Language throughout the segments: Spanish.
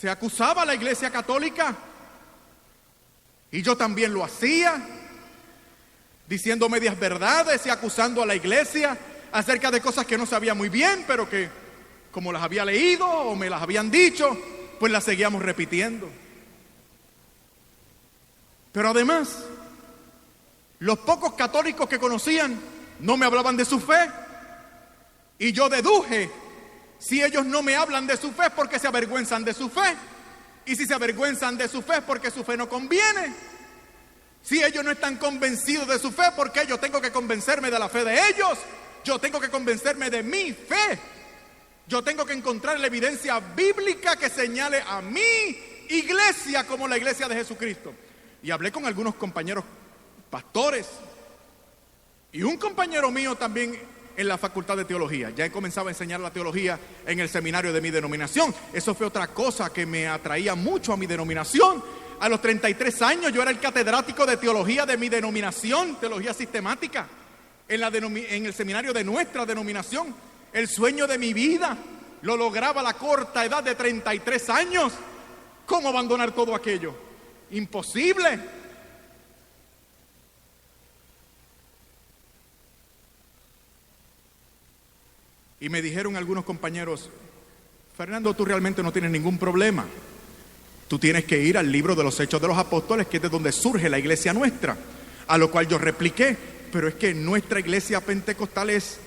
se acusaba a la Iglesia Católica. Y yo también lo hacía, diciendo medias verdades y acusando a la Iglesia acerca de cosas que no sabía muy bien, pero que como las había leído o me las habían dicho, pues las seguíamos repitiendo. Pero además, los pocos católicos que conocían no me hablaban de su fe. Y yo deduje, si ellos no me hablan de su fe es porque se avergüenzan de su fe. Y si se avergüenzan de su fe es porque su fe no conviene. Si ellos no están convencidos de su fe, ¿por qué yo tengo que convencerme de la fe de ellos? Yo tengo que convencerme de mi fe. Yo tengo que encontrar la evidencia bíblica que señale a mi iglesia como la iglesia de Jesucristo. Y hablé con algunos compañeros pastores y un compañero mío también en la facultad de teología. Ya he comenzado a enseñar la teología en el seminario de mi denominación. Eso fue otra cosa que me atraía mucho a mi denominación. A los 33 años yo era el catedrático de teología de mi denominación, teología sistemática, en el seminario de nuestra denominación. El sueño de mi vida lo lograba a la corta edad de 33 años. ¿Cómo abandonar todo aquello? Imposible. Y me dijeron algunos compañeros: Fernando, tú realmente no tienes ningún problema. Tú tienes que ir al libro de los Hechos de los Apóstoles, que es de donde surge la iglesia nuestra. A lo cual yo repliqué: pero es que nuestra iglesia pentecostal es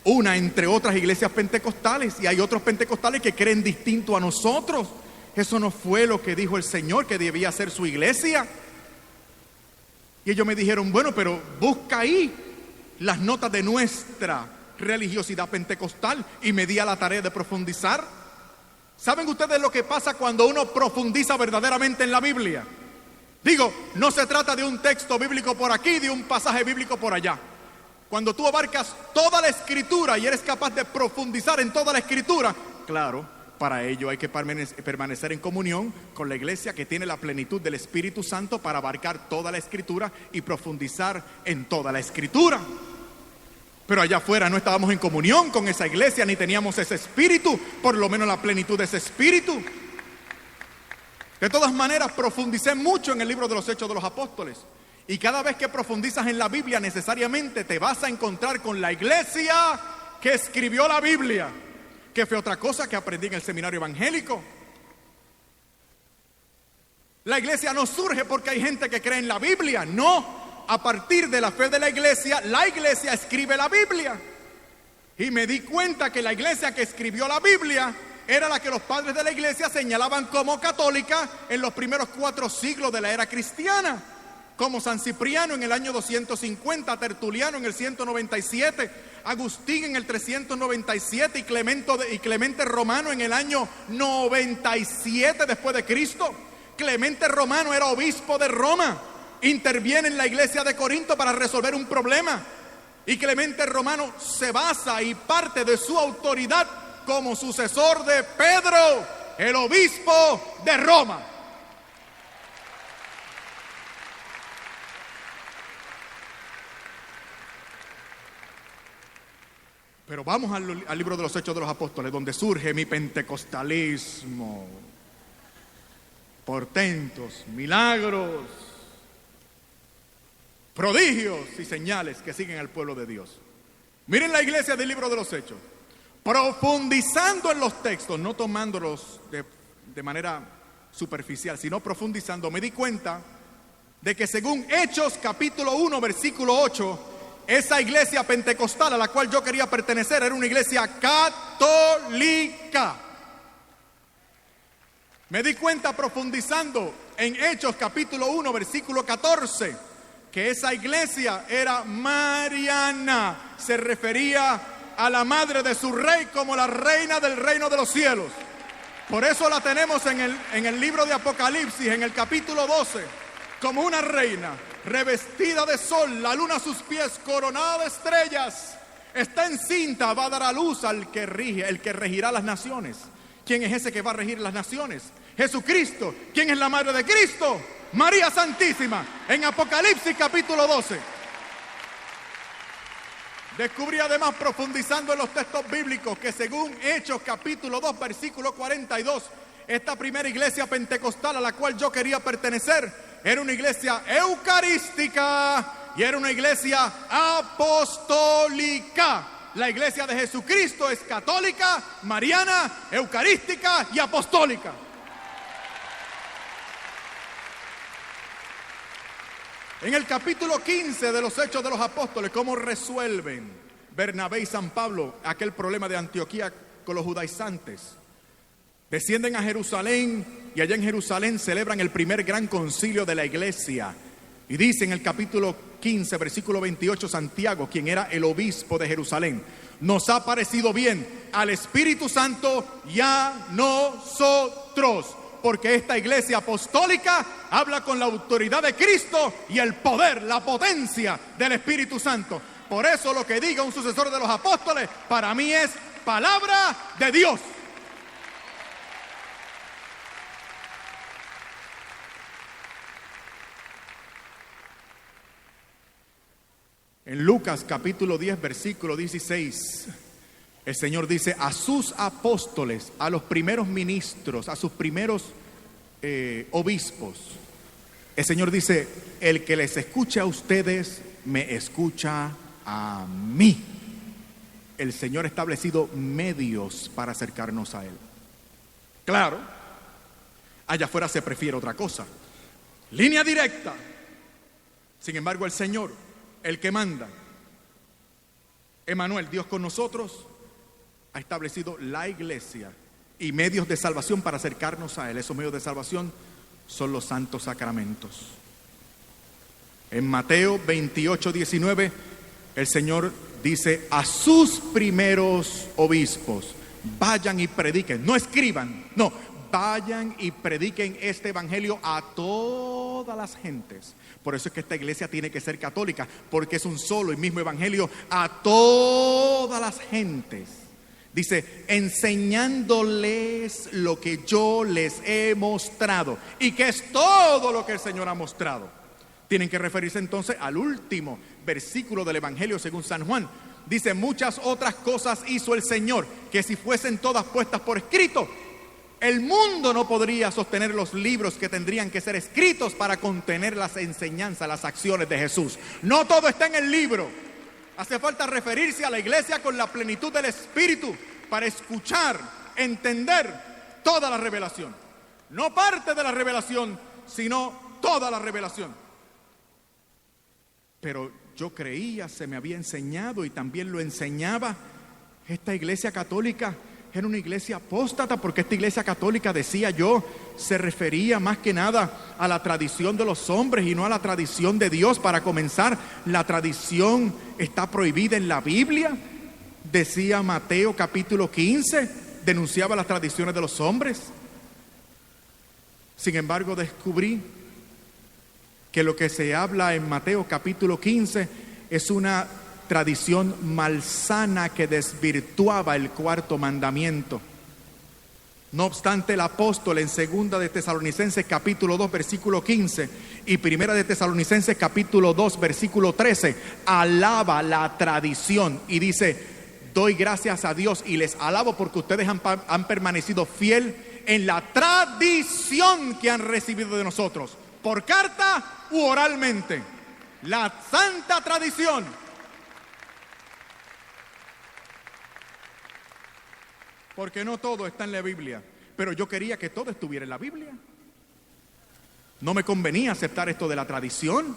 una entre otras iglesias pentecostales, y hay otros pentecostales que creen distinto a nosotros. Eso no fue lo que dijo el Señor que debía ser su iglesia. Y ellos me dijeron: bueno, pero busca ahí las notas de nuestra religiosidad pentecostal. Y me di a la tarea de profundizar. ¿Saben ustedes lo que pasa cuando uno profundiza verdaderamente en la Biblia? Digo, no se trata de un texto bíblico por aquí, de un pasaje bíblico por allá. Cuando tú abarcas toda la Escritura y eres capaz de profundizar en toda la Escritura, claro, para ello hay que permanecer en comunión con la iglesia que tiene la plenitud del Espíritu Santo para abarcar toda la Escritura y profundizar en toda la Escritura. Pero allá afuera no estábamos en comunión con esa iglesia, ni teníamos ese espíritu, por lo menos la plenitud de ese espíritu. De todas maneras, profundicé mucho en el libro de los Hechos de los Apóstoles. Y cada vez que profundizas en la Biblia, necesariamente te vas a encontrar con la iglesia que escribió la Biblia, que fue otra cosa que aprendí en el seminario evangélico. La iglesia no surge porque hay gente que cree en la Biblia, no. A partir de la fe de la iglesia escribe la Biblia. Y me di cuenta que la iglesia que escribió la Biblia era la que los padres de la iglesia señalaban como católica en los primeros 4 siglos de la era cristiana, como San Cipriano en el año 250, Tertuliano en el 197, Agustín en el 397 y Clemente Romano en el año 97 después de Cristo. Clemente Romano era obispo de Roma. Interviene en la iglesia de Corinto para resolver un problema. Y Clemente Romano se basa y parte de su autoridad como sucesor de Pedro, el obispo de Roma. Pero vamos al libro de los Hechos de los Apóstoles, donde surge mi pentecostalismo. Portentos, milagros, prodigios y señales que siguen al pueblo de Dios. Miren la iglesia del libro de los Hechos, profundizando en los textos, no tomándolos de manera superficial, sino profundizando. Me di cuenta de que según Hechos capítulo 1 versículo 8, esa iglesia pentecostal a la cual yo quería pertenecer era una iglesia católica. Me di cuenta profundizando en Hechos capítulo 1 versículo 14 que esa iglesia era mariana. Se refería a la madre de su rey como la reina del reino de los cielos. Por eso la tenemos en el libro de Apocalipsis, en el capítulo 12, como una reina revestida de sol, la luna a sus pies, coronada de estrellas. Está encinta, va a dar a luz al que rige, el que regirá las naciones. ¿Quién es ese que va a regir las naciones? Jesucristo. ¿Quién es la madre de Cristo? María Santísima, en Apocalipsis capítulo 12. Descubrí además, profundizando en los textos bíblicos, que según Hechos capítulo 2 versículo 42, Esta primera iglesia pentecostal a la cual yo quería pertenecer era una iglesia eucarística y era una iglesia apostólica. La iglesia de Jesucristo es católica, mariana, eucarística y apostólica. En el capítulo 15 de los Hechos de los Apóstoles, ¿cómo resuelven Bernabé y San Pablo aquel problema de Antioquía con los judaizantes? Descienden a Jerusalén y allá en Jerusalén celebran el primer gran concilio de la iglesia. Y dice en el capítulo 15, versículo 28, Santiago, quien era el obispo de Jerusalén: nos ha parecido bien al Espíritu Santo y a nosotros, porque esta iglesia apostólica habla con la autoridad de Cristo y el poder, la potencia del Espíritu Santo. Por eso lo que diga un sucesor de los apóstoles para mí es palabra de Dios. En Lucas capítulo 10, versículo 16, el Señor dice: a sus apóstoles, a los primeros ministros, a sus primeros obispos, el Señor dice: el que les escucha a ustedes, me escucha a mí. El Señor ha establecido medios para acercarnos a Él. Claro, allá afuera se prefiere otra cosa, línea directa. Sin embargo, el Señor, el que manda, Emmanuel, Dios con nosotros, ha establecido la iglesia y medios de salvación para acercarnos a Él. Esos medios de salvación son los santos sacramentos. En Mateo 28, 19, el Señor dice a sus primeros obispos: vayan y prediquen, no escriban, no, vayan y prediquen este evangelio a todas las gentes. Por eso es que esta iglesia tiene que ser católica, porque es un solo y mismo evangelio a todas las gentes. Dice: enseñándoles lo que yo les he mostrado. ¿Y que es todo lo que el Señor ha mostrado? Tienen que referirse entonces al último versículo del evangelio según San Juan. Dice: muchas otras cosas hizo el Señor, que si fuesen todas puestas por escrito, el mundo no podría sostener los libros que tendrían que ser escritos para contener las enseñanzas, las acciones de Jesús. No todo está en el libro. Hace falta referirse a la iglesia con la plenitud del Espíritu para escuchar, entender toda la revelación. No parte de la revelación, sino toda la revelación. Pero yo creía, se me había enseñado y también lo enseñaba, esta iglesia católica era una iglesia apóstata, porque esta iglesia católica, decía yo, se refería más que nada a la tradición de los hombres y no a la tradición de Dios. Para comenzar, la tradición está prohibida en la Biblia, decía Mateo capítulo 15, denunciaba las tradiciones de los hombres. Sin embargo, descubrí que lo que se habla en Mateo capítulo 15 es una tradición malsana que desvirtuaba el cuarto mandamiento. No obstante, el apóstol en segunda de Tesalonicenses capítulo 2 versículo 15 y primera de Tesalonicenses capítulo 2 versículo 13 alaba la tradición y dice: doy gracias a Dios y les alabo porque ustedes han permanecido fiel en la tradición que han recibido de nosotros, por carta u oralmente. La santa tradición. Porque no todo está en la Biblia, pero yo quería que todo estuviera en la Biblia. No me convenía aceptar esto de la tradición.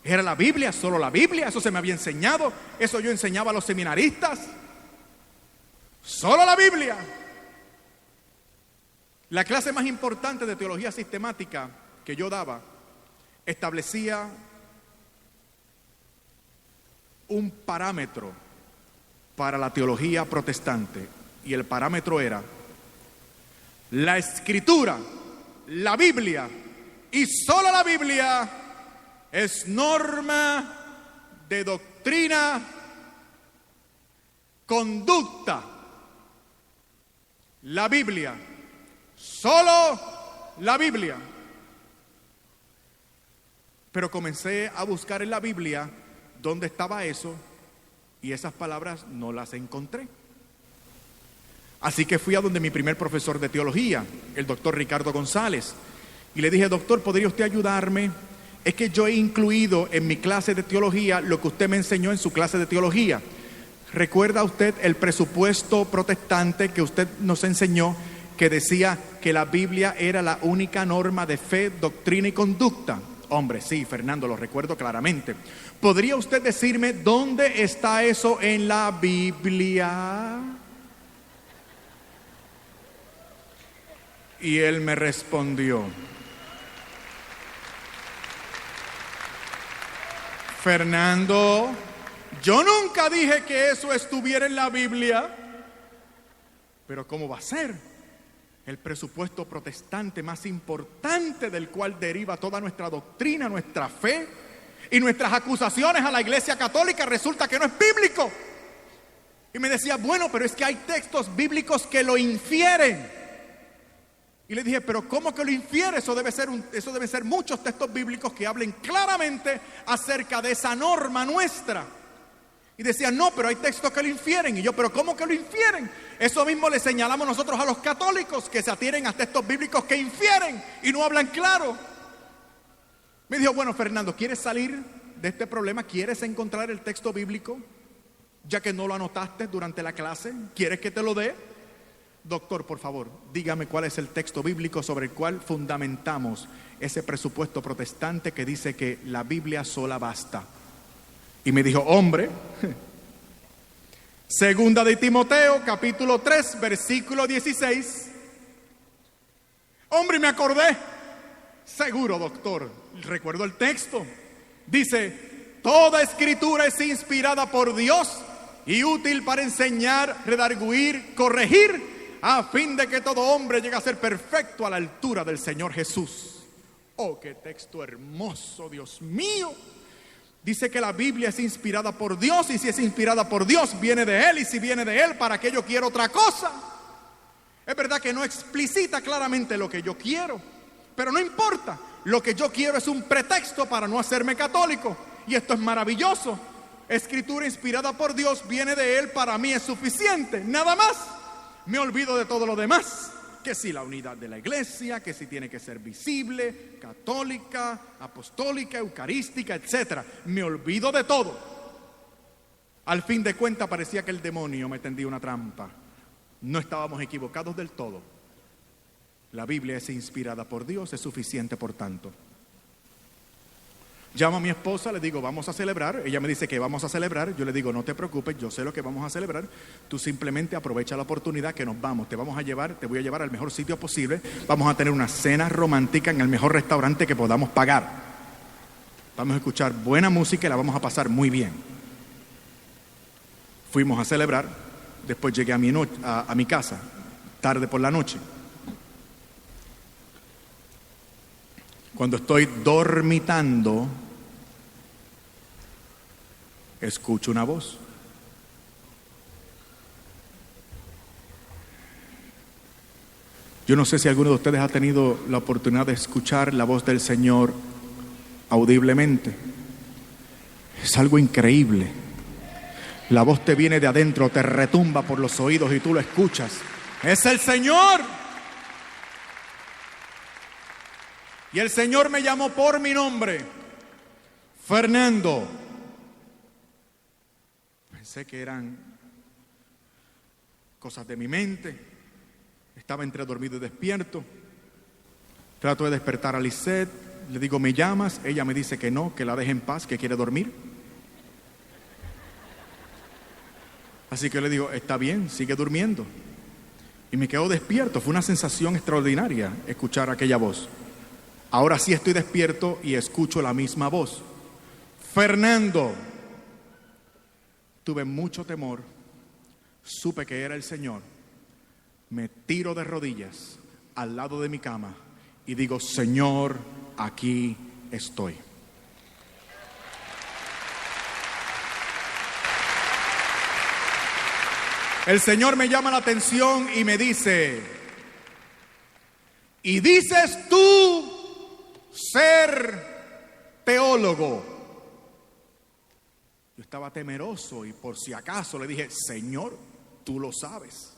Era la Biblia, solo la Biblia, eso se me había enseñado, eso yo enseñaba a los seminaristas. Solo la Biblia. La clase más importante de teología sistemática que yo daba establecía un parámetro para la teología protestante. Y el parámetro era la Escritura, la Biblia, y solo la Biblia es norma de doctrina, conducta. La Biblia, solo la Biblia. Pero comencé a buscar en la Biblia dónde estaba eso, y esas palabras no las encontré. Así que fui a donde mi primer profesor de teología, el doctor Ricardo González, y le dije: doctor, ¿podría usted ayudarme? Es que yo he incluido en mi clase de teología lo que usted me enseñó en su clase de teología. ¿Recuerda usted el presupuesto protestante que usted nos enseñó, que decía que la Biblia era la única norma de fe, doctrina y conducta? Hombre, sí, Fernando, lo recuerdo claramente. ¿Podría usted decirme dónde está eso en la Biblia? Y él me respondió: Fernando, yo nunca dije que eso estuviera en la Biblia. Pero ¿cómo va a ser? El presupuesto protestante más importante, del cual deriva toda nuestra doctrina, nuestra fe y nuestras acusaciones a la Iglesia Católica, resulta que no es bíblico. Y me decía: bueno, pero es que hay textos bíblicos que lo infieren. Y le dije: pero ¿cómo que lo infiere? Eso debe ser muchos textos bíblicos que hablen claramente acerca de esa norma nuestra. Y decía: no, pero hay textos que lo infieren. Y yo: pero ¿cómo que lo infieren? Eso mismo le señalamos nosotros a los católicos, que se atienen a textos bíblicos que infieren y no hablan claro. Me dijo: bueno, Fernando, ¿quieres salir de este problema? ¿Quieres encontrar el texto bíblico? Ya que no lo anotaste durante la clase, ¿quieres que te lo dé? Doctor, por favor, dígame cuál es el texto bíblico sobre el cual fundamentamos ese presupuesto protestante que dice que la Biblia sola basta. Y me dijo: hombre, segunda de Timoteo, capítulo 3, versículo 16. Hombre, me acordé. Seguro, doctor, recuerdo el texto. Dice: toda escritura es inspirada por Dios y útil para enseñar, redarguir, corregir, a fin de que todo hombre llegue a ser perfecto a la altura del Señor Jesús. Oh, qué texto hermoso, Dios mío. Dice que la Biblia es inspirada por Dios, y si es inspirada por Dios, viene de Él, y si viene de Él, ¿para qué yo quiero otra cosa? Es verdad que no explicita claramente lo que yo quiero, pero no importa. Lo que yo quiero es un pretexto para no hacerme católico, y esto es maravilloso. Escritura inspirada por Dios, viene de Él, para mí es suficiente, nada más. Me olvido de todo lo demás, que si la unidad de la iglesia, que si tiene que ser visible, católica, apostólica, eucarística, etc. Me olvido de todo. Al fin de cuentas parecía que el demonio me tendía una trampa. No estábamos equivocados del todo. La Biblia es inspirada por Dios, es suficiente por tanto. Llamo a mi esposa, le digo: vamos a celebrar. Ella me dice que vamos a celebrar. Yo le digo: no te preocupes, yo sé lo que vamos a celebrar. Tú simplemente aprovecha la oportunidad que nos vamos. Te voy a llevar al mejor sitio posible. Vamos a tener una cena romántica en el mejor restaurante que podamos pagar. Vamos a escuchar buena música y la vamos a pasar muy bien. Fuimos a celebrar. Después llegué a mi casa, tarde por la noche. Cuando estoy dormitando, escucho una voz. Yo no sé si alguno de ustedes ha tenido la oportunidad de escuchar la voz del Señor audiblemente. Es algo increíble. La voz te viene de adentro, te retumba por los oídos y tú lo escuchas. ¡Es el Señor! Y el Señor me llamó por mi nombre: Fernando. Pensé que eran cosas de mi mente. Estaba entre dormido y despierto. Trato de despertar a Lisette. Le digo: ¿me llamas? Ella me dice que no, que la deje en paz, que quiere dormir. Así que le digo: está bien, sigue durmiendo. Y me quedo despierto. Fue una sensación extraordinaria escuchar aquella voz. Ahora sí estoy despierto y escucho la misma voz: Fernando. Tuve mucho temor, supe que era el Señor. Me tiro de rodillas al lado de mi cama y digo: Señor, aquí estoy. El Señor me llama la atención y me dice: ¿y dices tú ser teólogo? Yo estaba temeroso y por si acaso le dije: Señor, tú lo sabes.